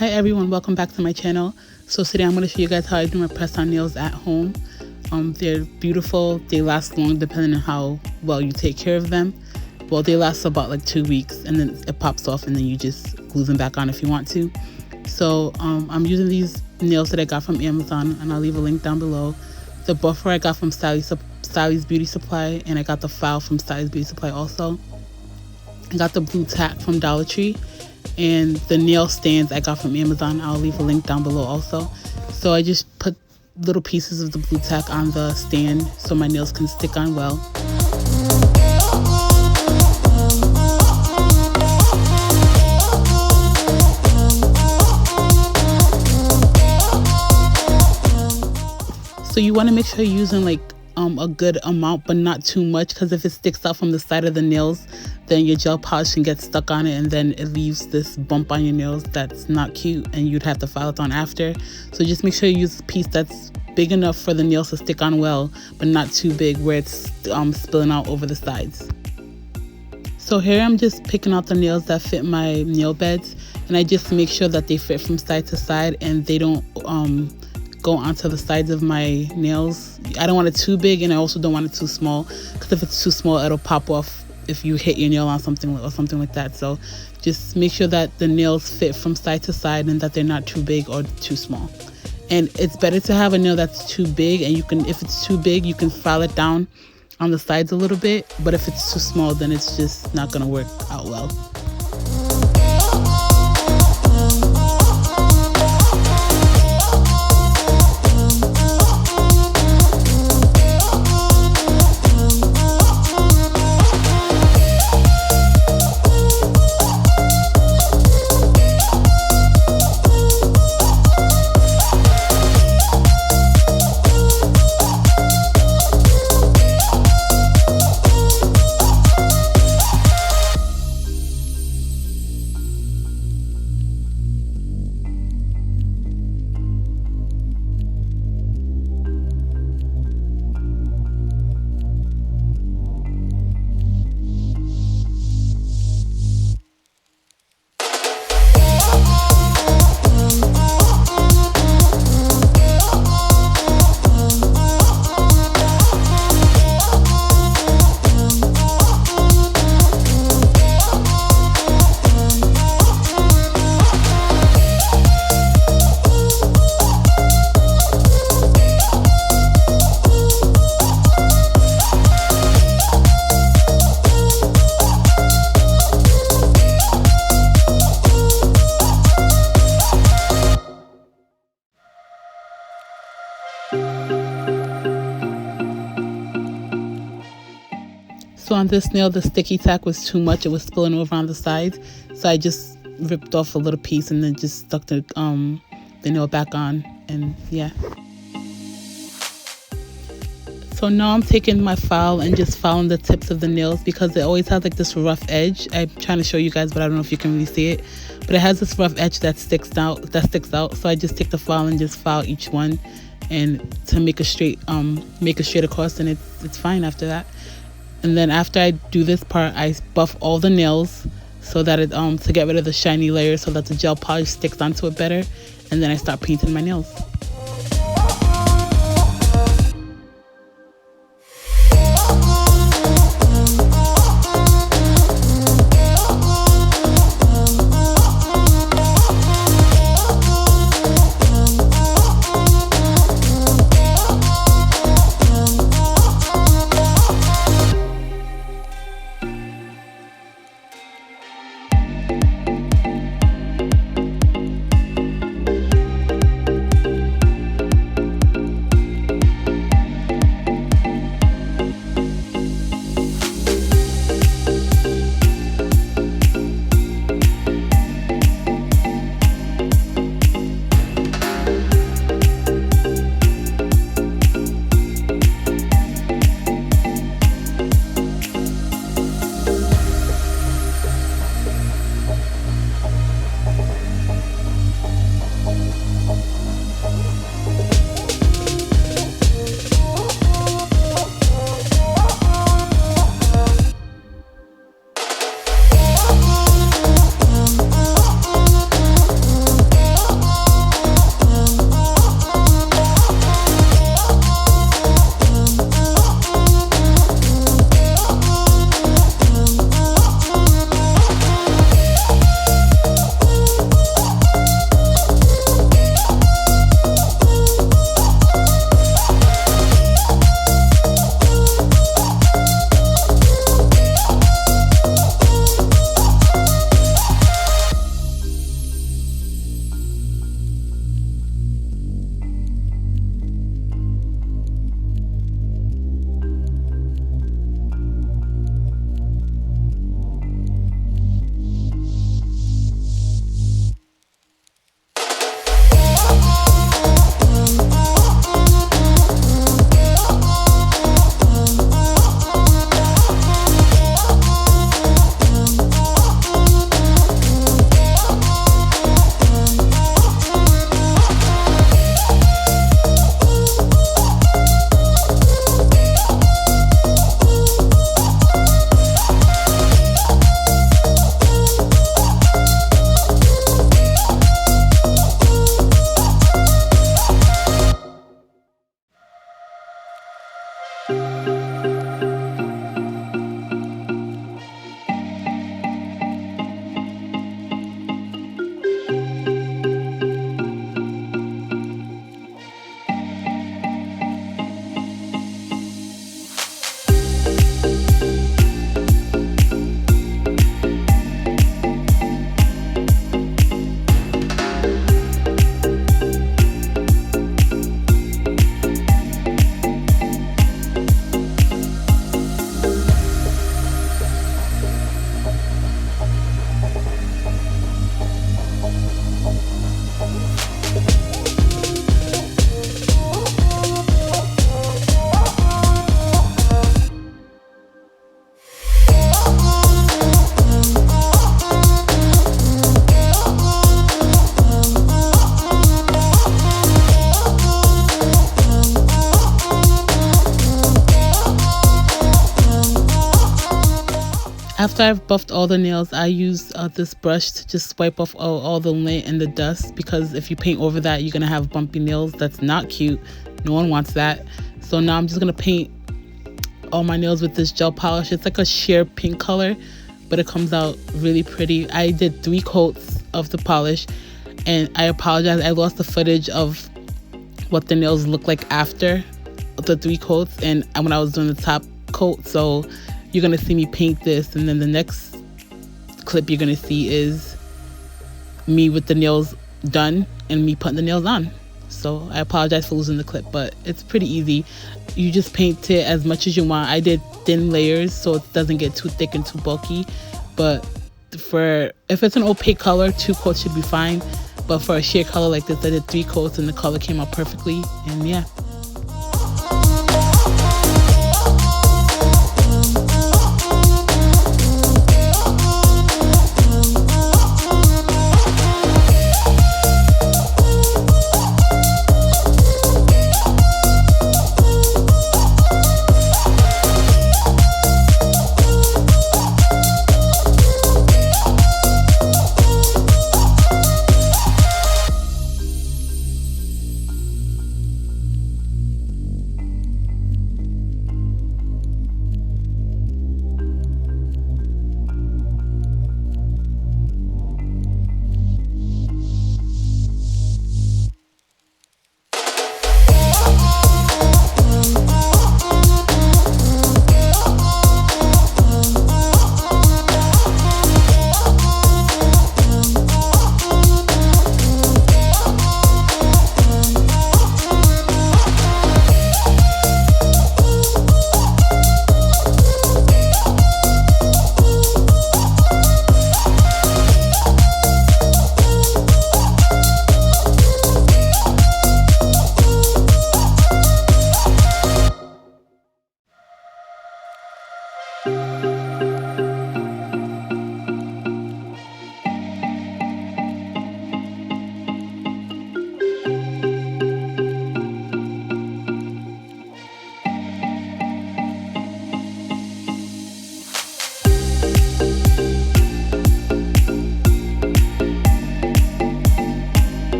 Hi everyone, welcome back to my channel. So today I'm going to show you guys how I do my press-on nails at home. They're beautiful, they last long depending on how well you take care of them. Well, they last about like 2 weeks and then it pops off and then you just glue them back on if you want to. So I'm using these nails that I got from Amazon and I'll leave a link down below. The buffer I got from Sally's Beauty Supply, and I got the file from Sally's Beauty Supply also. I got the blue tack from Dollar Tree, and the nail stands I got from Amazon. I'll leave a link down below also. So I just put little pieces of the blue tack on the stand so my nails can stick on well. So you want to make sure you're using like a good amount but not too much, because if it sticks out from the side of the nails then your gel polish can get stuck on it and then it leaves this bump on your nails that's not cute and you'd have to file it on after. So just make sure you use a piece that's big enough for the nails to stick on well but not too big where it's spilling out over the sides. So here I'm just picking out the nails that fit my nail beds, and I just make sure that they fit from side to side and they don't go onto the sides of my nails. I don't want it too big and I also don't want it too small, because if it's too small it'll pop off if you hit your nail on something or something like that. So just make sure that the nails fit from side to side and that they're not too big or too small. And it's better to have a nail that's too big, and if it's too big you can file it down on the sides a little bit, but if it's too small then it's just not going to work out well. So on this nail, the sticky tack was too much. It was spilling over on the sides. So I just ripped off a little piece and then just stuck the nail back on, and yeah. So now I'm taking my file and just filing the tips of the nails, because it always has like this rough edge. I'm trying to show you guys, but I don't know if you can really see it. But it has this rough edge that sticks out. So I just take the file and just file each one, and to make a straight across, and it's fine after that. And then after I do this part, I buff all the nails so that it to get rid of the shiny layer so that the gel polish sticks onto it better. And then I start painting my nails. After I've buffed all the nails, I use this brush to just wipe off all the lint and the dust, because if you paint over that, you're going to have bumpy nails. That's not cute. No one wants that. So now I'm just going to paint all my nails with this gel polish. It's like a sheer pink color, but it comes out really pretty. I did 3 coats of the polish, and I apologize. I lost the footage of what the nails look like after the 3 coats and when I was doing the top coat. So you're gonna see me paint this, and then the next clip you're gonna see is me with the nails done and me putting the nails on. So I apologize for losing the clip, but it's pretty easy. You just paint it as much as you want. I did thin layers so it doesn't get too thick and too bulky, but if it's an opaque color, 2 coats should be fine. But for a sheer color like this, I did 3 coats and the color came out perfectly. And yeah.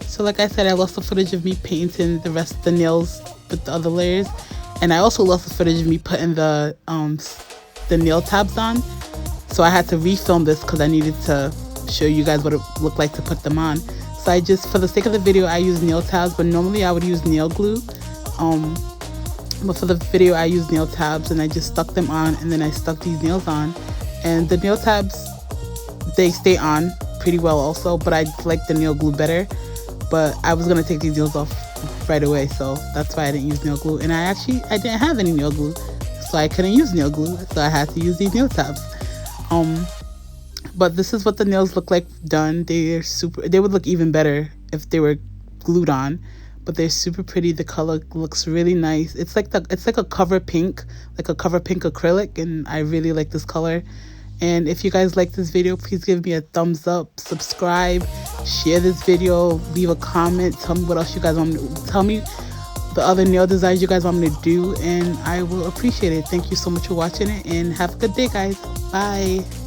So like I said, I lost the footage of me painting the rest of the nails with the other layers, and I also lost the footage of me putting the nail tabs on. So I had to refilm this because I needed to show you guys what it looked like to put them on. So I just, for the sake of the video, I use nail tabs, but normally I would use nail glue. But for the video, I used nail tabs, and I just stuck them on, and then I stuck these nails on. And the nail tabs, they stay on pretty well also, but I like the nail glue better. But I was gonna take these nails off right away, so that's why I didn't use nail glue. And I didn't have any nail glue, so I couldn't use nail glue, so I had to use these nail tabs. But this is what the nails look like done. They would look even better if they were glued on, but they're super pretty. The color looks really nice. It's like a cover pink, like a cover pink acrylic, and I really like this color. And if you guys like this video, please give me a thumbs up, subscribe, share this video, leave a comment, tell me what else you guys want. Tell me the other nail designs you guys want me to do, and I will appreciate it. Thank you so much for watching it, and have a good day, guys. Bye.